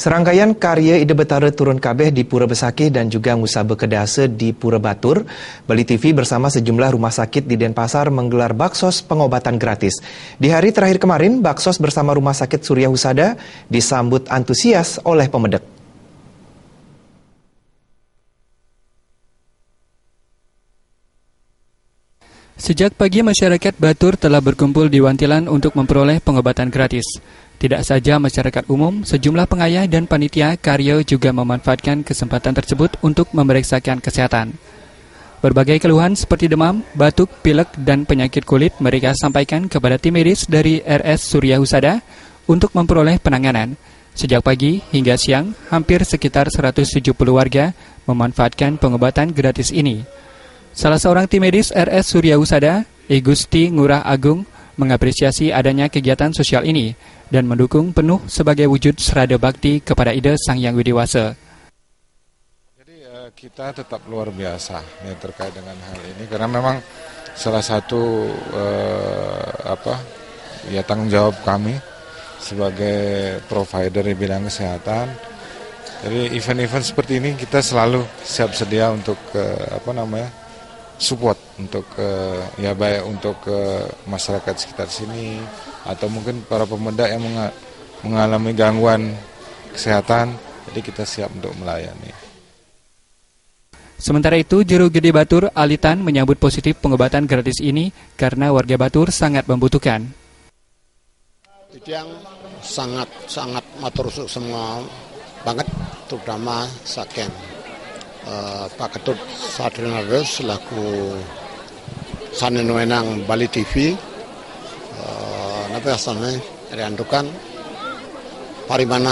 Serangkaian karya Ide Betara turun kabeh di Pura Besakih dan juga Ngusabe Kedase di Pura Batur. Bali TV bersama sejumlah rumah sakit di Denpasar menggelar baksos pengobatan gratis. Di hari terakhir kemarin, baksos bersama Rumah Sakit Surya Husada disambut antusias oleh pemedek. Sejak pagi, masyarakat Batur telah berkumpul di Wantilan untuk memperoleh pengobatan gratis. Tidak saja masyarakat umum, sejumlah pengayah dan panitia karya juga memanfaatkan kesempatan tersebut untuk memeriksakan kesehatan. Berbagai keluhan seperti demam, batuk, pilek, dan penyakit kulit mereka sampaikan kepada tim medis dari RS Surya Husada untuk memperoleh penanganan. Sejak pagi hingga siang, hampir sekitar 170 warga memanfaatkan pengobatan gratis ini. Salah seorang tim medis RS Surya Husada, Gusti Ngurah Agung, mengapresiasi adanya kegiatan sosial ini dan mendukung penuh sebagai wujud serada bakti kepada Ida Sang Hyang Widiwasa. Jadi kita tetap luar biasa ya, terkait dengan hal ini karena memang salah satu tanggung jawab kami sebagai provider di bidang kesehatan. Jadi event-event seperti ini kita selalu siap sedia untuk support untuk baik untuk masyarakat sekitar sini atau mungkin para pemuda yang mengalami gangguan kesehatan, jadi kita siap untuk melayani. Sementara itu, Juru Gede Batur Alitan menyambut positif pengobatan gratis ini karena warga Batur sangat membutuhkan. Itu yang sangat matur semua banget, terutama Saken. Pak Ketut Satrinardo selaku Sanenwenang Bali TV Riandukan Parimana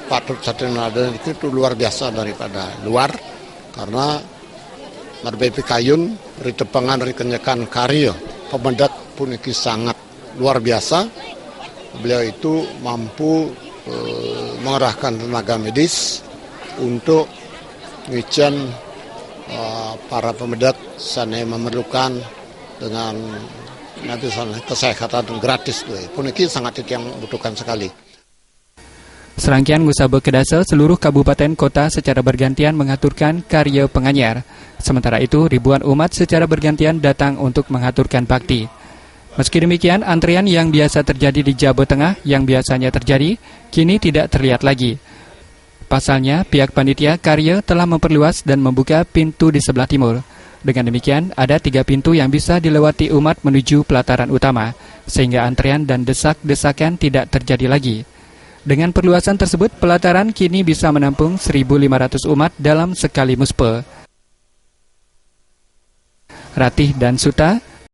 Pak Ketut Satrinardo itu luar biasa daripada luar karena Marbepi Kayun ritepangan rikenyakan karya pemendak pun ini sangat luar biasa. Beliau itu mampu mengerahkan tenaga medis untuk ngican para pemedak sana memerlukan dengan kesehatan gratis pun ini sangat yang butuhkan sekali. Serangkaian Ngusabe Kedase seluruh kabupaten kota secara bergantian mengaturkan karya penganyar. Sementara itu ribuan umat secara bergantian datang untuk mengaturkan bakti. Meski demikian, antrian yang biasa terjadi di Jawa Tengah yang biasanya terjadi kini tidak terlihat lagi. Pasalnya, pihak panitia karya telah memperluas dan membuka pintu di sebelah timur. Dengan demikian, ada 3 pintu yang bisa dilewati umat menuju pelataran utama, sehingga antrean dan desak-desakan tidak terjadi lagi. Dengan perluasan tersebut, pelataran kini bisa menampung 1.500 umat dalam sekali muspe. Ratih dan Suta,